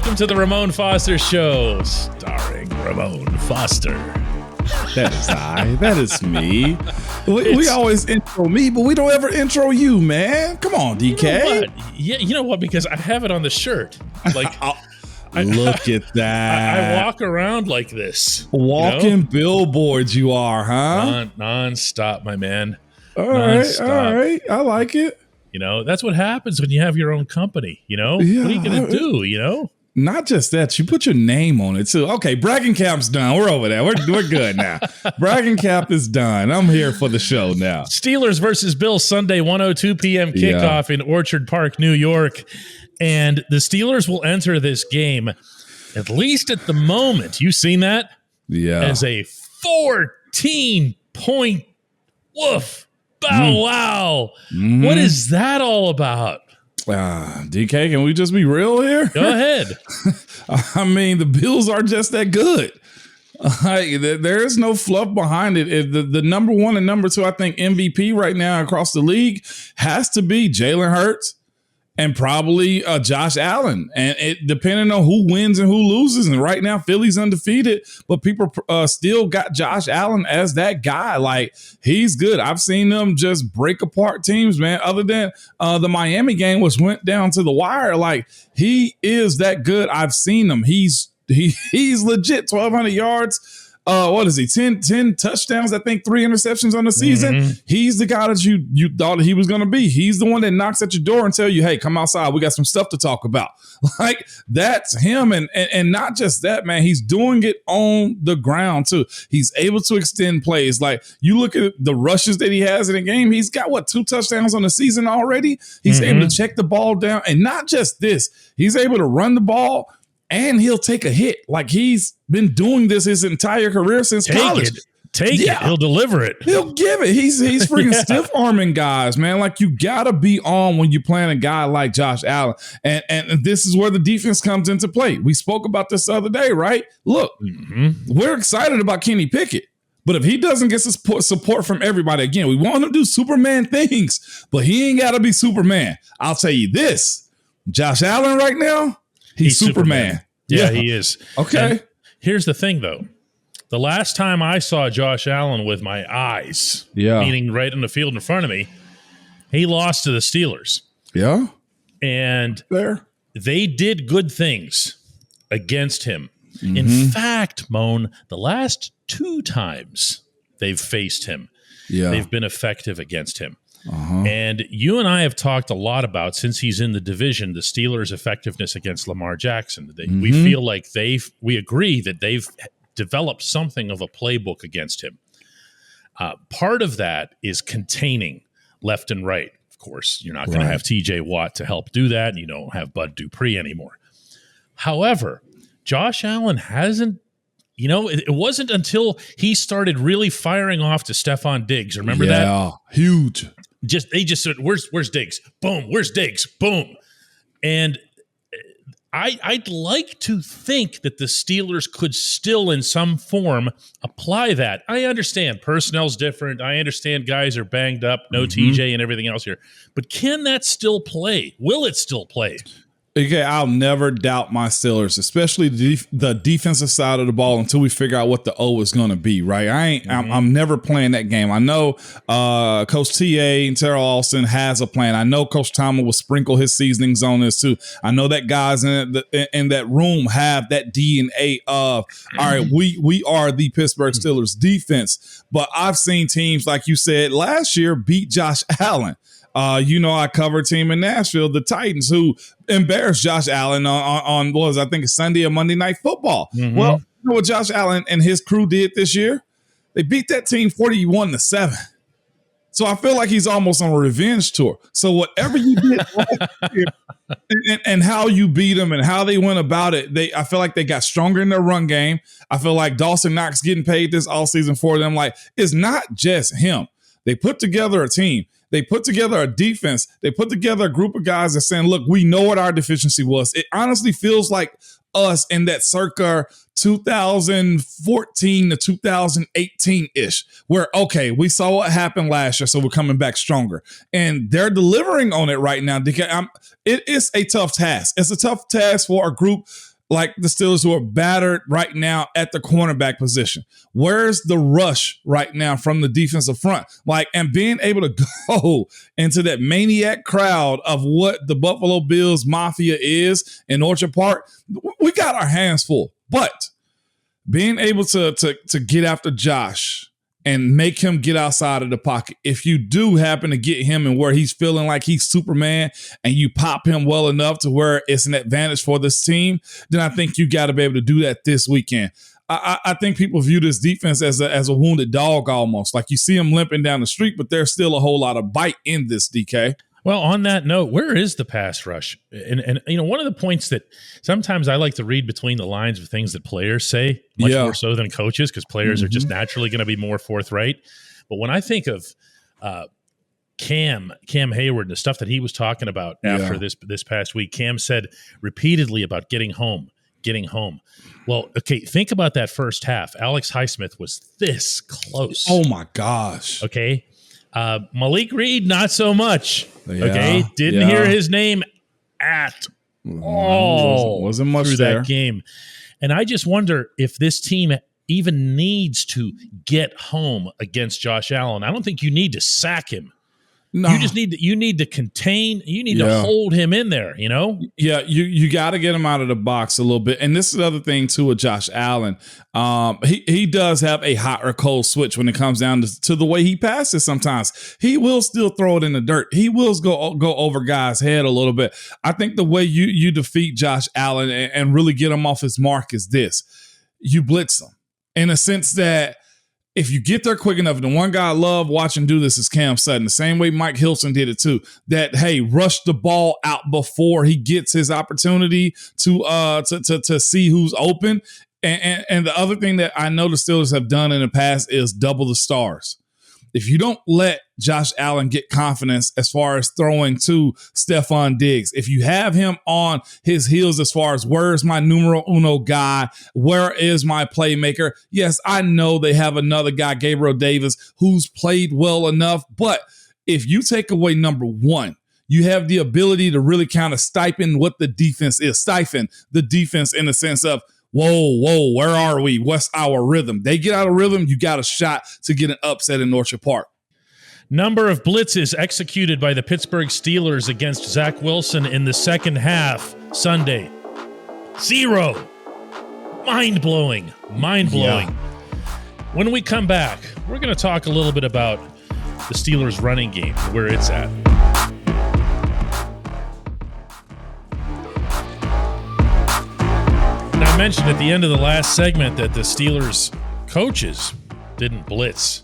welcome to the Ramon Foster Show, starring Ramon Foster. That is I. That is me. We always intro me, but we don't ever intro you, man. Come on, DK. You know what? Yeah, you know what? Because I have it on the shirt. Like, look at that. I walk around like this. Walking billboards, you are, huh? Non-stop, my man. All right. I like it. You know, that's what happens when you have your own company, Yeah, what are you going to do, Not just that, you put your name on it too. Okay, bragging cap's done. We're over there. We're good now. Bragging cap is done. I'm here for the show now. Steelers versus Bills Sunday, 1:02 p.m. kickoff in Orchard Park, New York. And the Steelers will enter this game, at least at the moment, you've seen that? Yeah. As a 14-point woof. Bow wow. Mm-hmm. What is that all about? DK, can we just be real here? Go ahead. I mean, the Bills are just that good. There is no fluff behind it. The number one and number two, I think, MVP right now across the league has to be Jalen Hurts and probably Josh Allen. And it depending on who wins and who loses. And right now, Philly's undefeated, but people still got Josh Allen as that guy. Like, he's good. I've seen them just break apart teams, man. Other than the Miami game, which went down to the wire, like, he is that good. I've seen him. He's legit. 1,200 yards. What is he? 10 touchdowns, I think 3 interceptions on the season. Mm-hmm. He's the guy that you thought he was going to be. He's the one that knocks at your door and tell you, hey, come outside. We got some stuff to talk about. Like, that's him. And not just that, man. He's doing it on the ground too. He's able to extend plays. Like, you look at the rushes that he has in a game. He's got 2 touchdowns on the season already. He's able to check the ball down. And not just this, he's able to run the ball. And he'll take a hit. Like, he's been doing this his entire career since college. Take it. He'll deliver it. He'll give it. He's freaking stiff arming guys, man. Like, you gotta be on when you're playing a guy like Josh Allen. And this is where the defense comes into play. We spoke about this the other day, right? Look, we're excited about Kenny Pickett. But if he doesn't get support from everybody, again, we want him to do Superman things, but he ain't gotta be Superman. I'll tell you this, Josh Allen right now, He's Superman. Yeah, he is. Okay. And here's the thing, though. The last time I saw Josh Allen with my eyes, meaning right in the field in front of me, he lost to the Steelers. Yeah. And they did good things against him. Mm-hmm. In fact, Moan, the last 2 times they've faced him, they've been effective against him. And you and I have talked a lot about, since he's in the division, the Steelers' effectiveness against Lamar Jackson. We feel like we agree that they've developed something of a playbook against him. Part of that is containing left and right. Of course, you're not going to have TJ Watt to help do that, and you don't have Bud Dupree anymore. However, Josh Allen hasn't, it wasn't until he started really firing off to Stephon Diggs. Remember that? Yeah, huge. They just said, where's Diggs? Boom. Where's Diggs? Boom. And I'd like to think that the Steelers could still in some form apply that. I understand personnel's different. I understand guys are banged up, no TJ and everything else here. But can that still play? Will it still play? Okay, I'll never doubt my Steelers, especially the defensive side of the ball, until we figure out what the O is going to be, right? I'm never playing that game. I know Coach T.A. and Terrell Austin has a plan. I know Coach Tomlin will sprinkle his seasonings on this too. I know that guys in that room have that DNA of, all right, we are the Pittsburgh Steelers defense. But I've seen teams, like you said, last year beat Josh Allen. I cover a team in Nashville, the Titans, who embarrassed Josh Allen on what was, I think, Sunday or Monday Night Football. Mm-hmm. Well, you know what Josh Allen and his crew did this year? They beat that team 41-7. So I feel like he's almost on a revenge tour. So whatever you did last year and how you beat them and how they went about it, I feel like they got stronger in their run game. I feel like Dawson Knox getting paid this offseason for them. Like, it's not just him. They put together a team. They put together a defense. They put together a group of guys that saying, look, we know what our deficiency was. It honestly feels like us in that circa 2014 to 2018-ish, where, okay, we saw what happened last year, so we're coming back stronger. And they're delivering on it right now. It is a tough task. It's a tough task for a group like the Steelers, who are battered right now at the cornerback position. Where's the rush right now from the defensive front? Like, and being able to go into that maniac crowd of what the Buffalo Bills Mafia is in Orchard Park, we got our hands full. But being able to get after Josh and make him get outside of the pocket. If you do happen to get him and where he's feeling like he's Superman and you pop him well enough to where it's an advantage for this team, then I think you got to be able to do that this weekend. I think people view this defense as a wounded dog almost. Like you see him limping down the street, but there's still a whole lot of bite in this, DK. Well, on that note, where is the pass rush? And you know, one of the points that sometimes I like to read between the lines of things that players say, much more so than coaches, because players are just naturally going to be more forthright. But when I think of Cam Hayward and the stuff that he was talking about after this past week, Cam said repeatedly about getting home. Well, okay, think about that first half. Alex Highsmith was this close. Oh, my gosh. Okay. Malik Reed, not so much. Okay, didn't hear his name at all. Wasn't much through there. that game, and I just wonder if this team even needs to get home against Josh Allen. I don't think you need to sack him. No. You need to contain. You need to hold him in there. You know. Yeah, you got to get him out of the box a little bit. And this is the other thing too with Josh Allen. He does have a hot or cold switch when it comes down to the way he passes. Sometimes he will still throw it in the dirt. He will go over guys' head a little bit. I think the way you defeat Josh Allen and really get him off his mark is this: you blitz him in a sense that. If you get there quick enough, and the one guy I love watching do this is Cam Sutton, the same way Mike Hilton did it too, that, hey, rush the ball out before he gets his opportunity to see who's open. And the other thing that I know the Steelers have done in the past is double the stars. If you don't let Josh Allen get confidence as far as throwing to Stephon Diggs, if you have him on his heels as far as where's my numero uno guy, where is my playmaker? Yes, I know they have another guy, Gabriel Davis, who's played well enough. But if you take away number one, you have the ability to really kind of stifle what the defense is, stifle the defense in the sense of, whoa, where are we? What's our rhythm? They get out of rhythm, you got a shot to get an upset in Orchard Park. Number of blitzes executed by the Pittsburgh Steelers against Zach Wilson in the second half Sunday. 0. Mind-blowing. Yeah. When we come back, we're going to talk a little bit about the Steelers' running game, where it's at. I mentioned at the end of the last segment that the Steelers coaches didn't blitz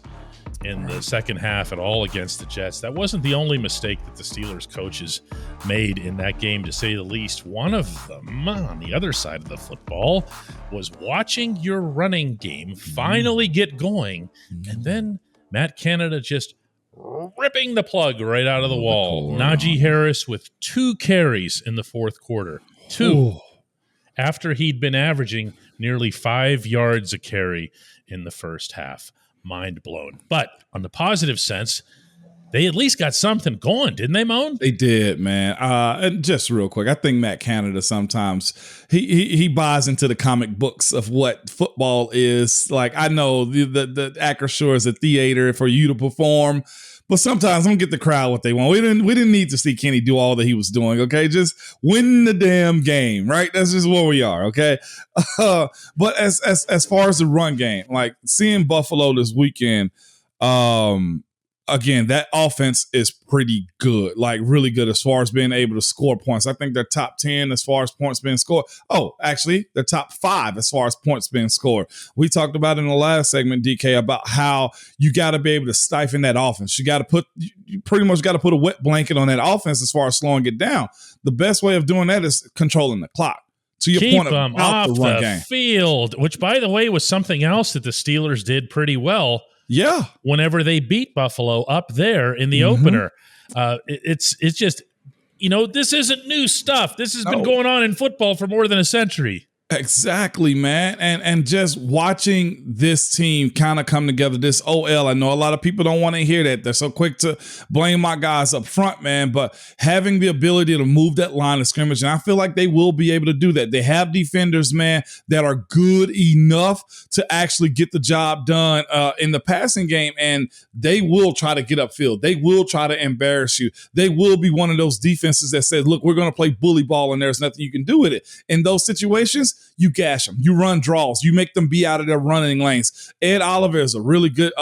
in the second half at all against the Jets. That wasn't the only mistake that the Steelers coaches made in that game, to say the least. One of them, on the other side of the football, was watching your running game finally get going, and then Matt Canada just ripping the plug right out of the wall. Najee Harris with 2 carries in the fourth quarter. 2. Ooh. After he'd been averaging nearly 5 yards a carry in the first half. Mind blown. But on the positive sense, they at least got something going, didn't they, Moan? They did, man. And just real quick, I think Matt Canada sometimes he buys into the comic books of what football is. Like, I know the Acrisure is a theater for you to perform, but sometimes I'm gonna get the crowd what they want. We didn't need to see Kenny do all that he was doing. Okay, just win the damn game, right? That's just where we are. Okay, but as far as the run game, like seeing Buffalo this weekend, again, that offense is pretty good, like really good as far as being able to score points. I think they're top 10 as far as points being scored. Oh, actually, they're top 5 as far as points being scored. We talked about in the last segment, DK, about how you got to be able to stifle that offense. You pretty much got to put a wet blanket on that offense as far as slowing it down. The best way of doing that is controlling the clock. To your point them about off the run the game. field, which, by the way, was something else that the Steelers did pretty well. Yeah. Whenever they beat Buffalo up there in the opener. It's just, this isn't new stuff. This has been going on in football for more than a century. Exactly, man. And just watching this team kind of come together, this OL, I know a lot of people don't want to hear that. They're so quick to blame my guys up front, man. But having the ability to move that line of scrimmage, and I feel like they will be able to do that. They have defenders, man, that are good enough to actually get the job done in the passing game, and they will try to get upfield. They will try to embarrass you. They will be one of those defenses that says, look, we're going to play bully ball, and there's nothing you can do with it. In those situations, you gash them. You run draws. You make them be out of their running lanes. Ed Oliver is a really good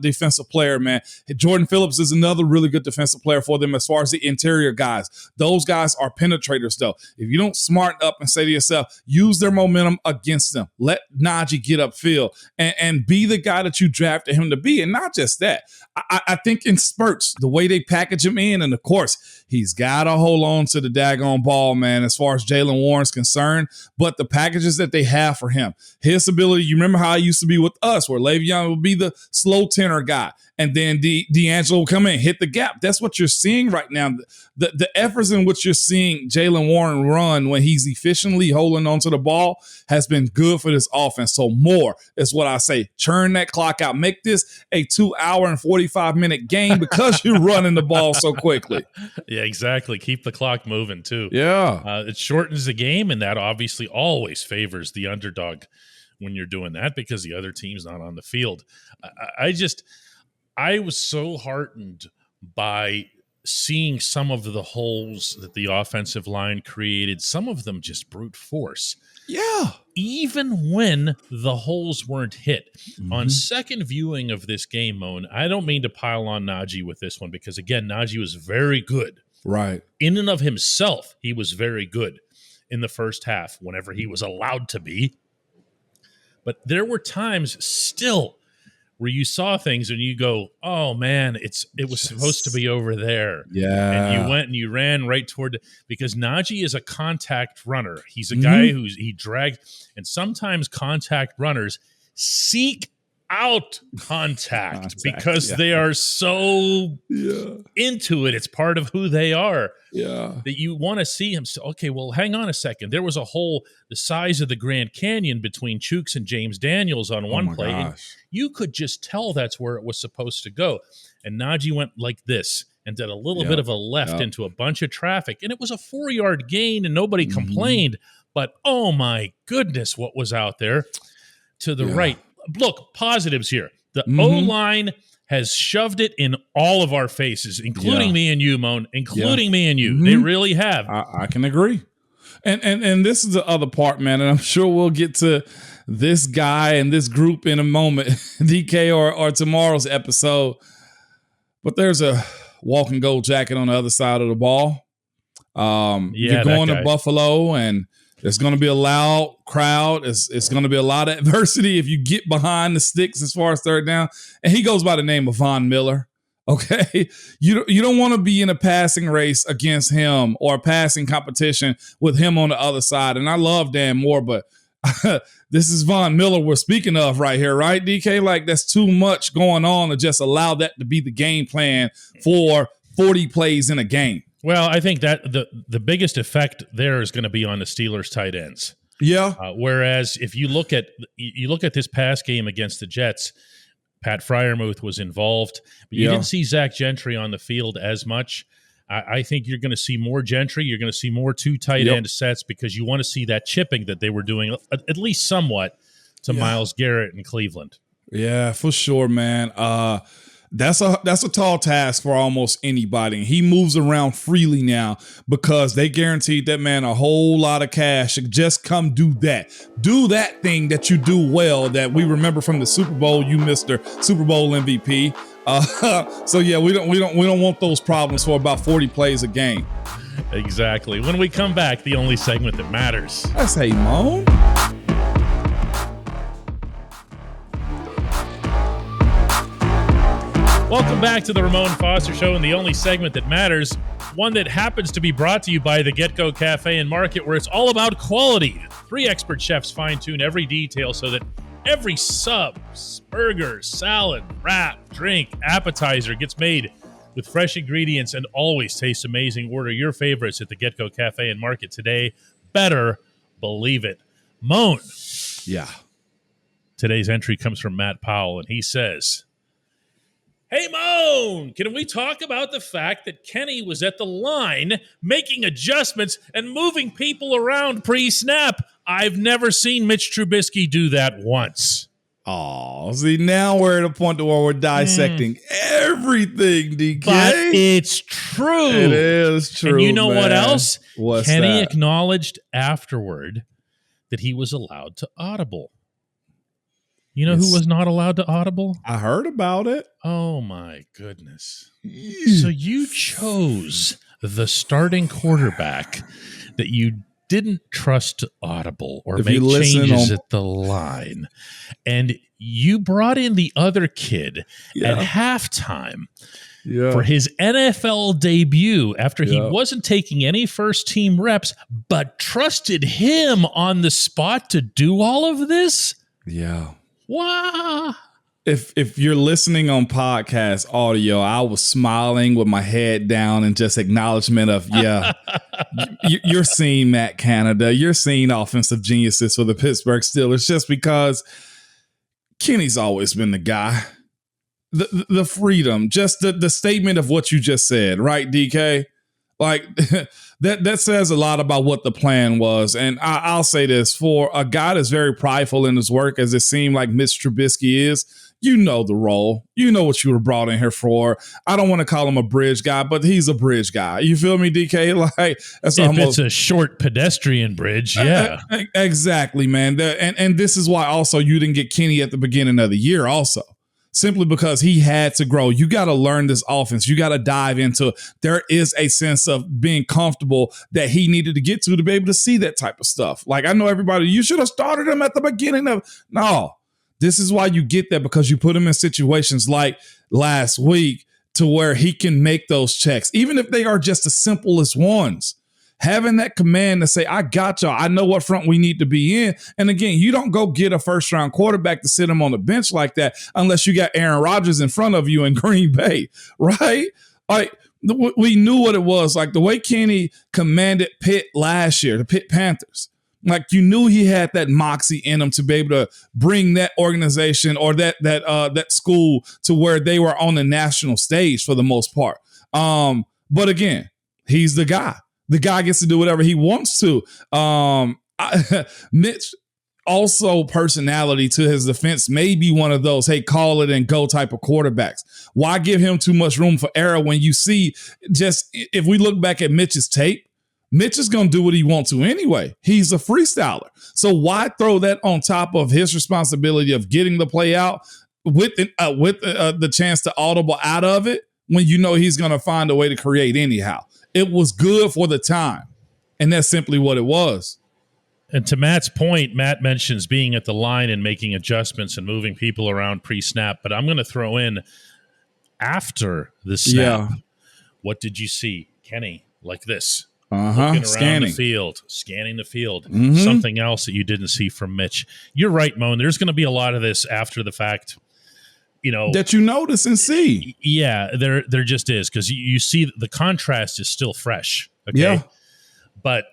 defensive player, man. Jordan Phillips is another really good defensive player for them as far as the interior guys. Those guys are penetrators, though. If you don't smarten up and say to yourself, use their momentum against them. Let Najee get upfield and be the guy that you drafted him to be. And not just that. I think in spurts, the way they package him in, and of course, he's got to hold on to the daggone ball, man, as far as Jaylen Warren's concerned. But the packages that they have for him, his ability, you remember how it used to be with us, where Le'Veon would be the slow tenor guy, and then D'Angelo will come in and hit the gap. That's what you're seeing right now. The efforts in which you're seeing Jaylen Warren run when he's efficiently holding onto the ball has been good for this offense. So more is what I say. Churn that clock out. Make this a 2-hour and 45-minute game because you're running the ball so quickly. Yeah, exactly. Keep the clock moving, too. Yeah. It shortens the game, and that obviously always favors the underdog when you're doing that because the other team's not on the field. I was so heartened by seeing some of the holes that the offensive line created, some of them just brute force. Yeah. Even when the holes weren't hit. Mm-hmm. On second viewing of this game, Moan, I don't mean to pile on Najee with this one because, again, Najee was very good. Right. In and of himself, he was very good in the first half whenever he was allowed to be. But there were times still where you saw things and you go, oh, man, it was supposed to be over there. Yeah. And you went and you ran right toward because Najee is a contact runner. He's a guy he drags, and sometimes contact runners seek out contact because they are so into it. It's part of who they are. Yeah. That you want to see him. So, okay, well, hang on a second. There was a hole the size of the Grand Canyon between Chooks and James Daniels on one play. And you could just tell that's where it was supposed to go. And Najee went like this and did a little bit of a left into a bunch of traffic. And it was a 4-yard gain and nobody complained. But, oh, my goodness, what was out there to the right. Look, positives here. The O-line has shoved it in all of our faces, including me and you, Moan, including me and you. They really have. I can agree. And this is the other part, man, and I'm sure we'll get to this guy and this group in a moment, DK or tomorrow's episode. But there's a walking gold jacket on the other side of the ball. You're going to Buffalo, and there's going to be a loud crowd. It's going to be a lot of adversity if you get behind the sticks as far as third down. And he goes by the name of Von Miller. Okay, you don't want to be in a passing race against him or a passing competition with him on the other side. And I love Dan Moore, but this is Von Miller we're speaking of right here, right, DK? Like, that's too much going on to just allow that to be the game plan for 40 plays in a game. Well, I think that the biggest effect there is going to be on the Steelers' tight ends. Yeah. Whereas if you look at this past game against the Jets, Pat Freiermuth was involved, but you didn't see Zach Gentry on the field as much. I think you're going to see more Gentry. You're going to see more two tight end sets because you want to see that chipping that they were doing at least somewhat to Myles Garrett in Cleveland. Yeah, for sure, man. That's a tall task for almost anybody. And he moves around freely now because they guaranteed that man a whole lot of cash. Just come do that. Do that thing that you do well that we remember from the Super Bowl, you Mr. Super Bowl MVP. So yeah, we don't want those problems for about 40 plays a game. Exactly. When we come back, the only segment that matters. That's Hey Moan. Welcome back to the Ramon Foster Show and the only segment that matters, one that happens to be brought to you by the Get-Go Cafe and Market, where it's all about quality. 3 expert chefs fine-tune every detail so that every sub, burger, salad, wrap, drink, appetizer gets made with fresh ingredients and always tastes amazing. Order your favorites at the Get-Go Cafe and Market today. Better believe it. Moan. Yeah. Today's entry comes from Matt Powell, and he says, "Hey, Moan, can we talk about the fact that Kenny was at the line making adjustments and moving people around pre-snap? I've never seen Mitch Trubisky do that once." Oh, see, now we're at a point where we're dissecting everything, DK. But it's true. It is true. And you know man. what else? What's Kenny that? acknowledged afterward that he was allowed to audible. You know who was not allowed to audible? I heard about it. Oh, my goodness. So you chose the starting quarterback that you didn't trust to audible or make changes at the line. And you brought in the other kid at halftime for his NFL debut after he wasn't taking any first-team reps, but trusted him on the spot to do all of this? Yeah. Wow. If you're listening on podcast audio, I was smiling with my head down and just acknowledgement of, you're seeing Matt Canada. You're seeing offensive geniuses for the Pittsburgh Steelers just because Kenny's always been the guy. The freedom, just the statement of what you just said, right, DK? Like that says a lot about what the plan was. And I'll say this, for a guy that's very prideful in his work, as it seemed like Mitch Trubisky is, you know the role. You know what you were brought in here for. I don't want to call him a bridge guy, but he's a bridge guy. You feel me, DK? Like that's if almost it's a short pedestrian bridge, yeah. Exactly, man. And this is why also you didn't get Kenny at the beginning of the year also. Simply because he had to grow. You got to learn this offense. You got to dive into it. There is a sense of being comfortable that he needed to get to be able to see that type of stuff. Like I know everybody, you should have started him at the beginning of. No, this is why you get that, because you put him in situations like last week to where he can make those checks, even if they are just the simplest ones. Having that command to say, I got y'all. I know what front we need to be in. And again, you don't go get a first-round quarterback to sit him on the bench like that unless you got Aaron Rodgers in front of you in Green Bay, right? Like we knew what it was. Like the way Kenny commanded Pitt last year, the Pitt Panthers. Like you knew he had that moxie in him to be able to bring that organization or that school to where they were on the national stage for the most part. But again, he's the guy. The guy gets to do whatever he wants to. Mitch, also personality to his defense, may be one of those, hey, call it and go type of quarterbacks. Why give him too much room for error when you see just, if we look back at Mitch's tape, Mitch is going to do what he wants to anyway. He's a freestyler. So why throw that on top of his responsibility of getting the play out with the chance to audible out of it when you know he's going to find a way to create anyhow? It was good for the time, and that's simply what it was. And to Matt's point, Matt mentions being at the line and making adjustments and moving people around pre-snap, but I'm going to throw in after the snap. Yeah. What did you see? Kenny, like this. Looking around scanning the field. Mm-hmm. Something else that you didn't see from Mitch. You're right, Moan. There's going to be a lot of this after the fact. You know, that you notice and see. Yeah, there just is, because you see the contrast is still fresh. Okay. Yeah. But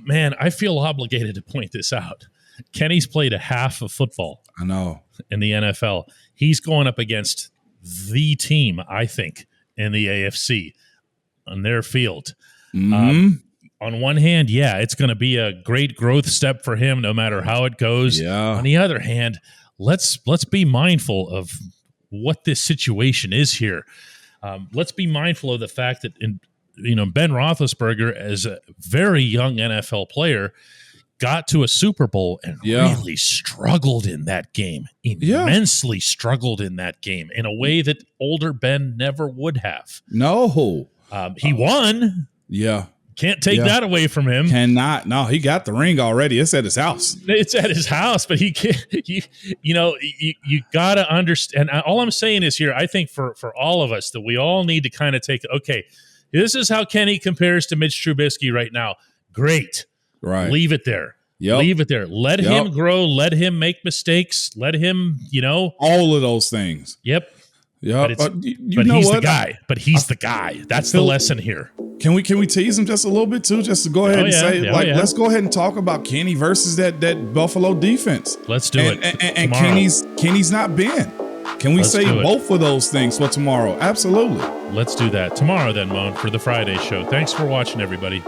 man, I feel obligated to point this out. Kenny's played a half of football. I know. In the NFL. He's going up against the team, I think, in the AFC on their field. Mm-hmm. On one hand, yeah, it's going to be a great growth step for him no matter how it goes. Yeah. On the other hand, let's be mindful of what this situation is here. Let's be mindful of the fact that Ben Roethlisberger, as a very young NFL player, got to a Super Bowl and really struggled in that game, immensely struggled in that game in a way that older Ben never would have. No. He won. Yeah. Can't take that away from him. Cannot. No, he got the ring already. It's at his house. It's at his house, but he can't. You got to understand. And all I'm saying is here, I think for all of us that we all need to kind of take. Okay, this is how Kenny compares to Mitch Trubisky right now. Great, right? Leave it there. Yep. Leave it there. Let him grow. Let him make mistakes. Let him, all of those things. Yep. Yeah, but he's the guy. But he's the guy. That's the lesson here. Can we tease him just a little bit too? Just to go ahead and say, let's go ahead and talk about Kenny versus that Buffalo defense. Let's do it. And Kenny's not Ben. Can we say both of those things for tomorrow? Absolutely. Let's do that tomorrow then, Moan, for the Friday show. Thanks for watching, everybody.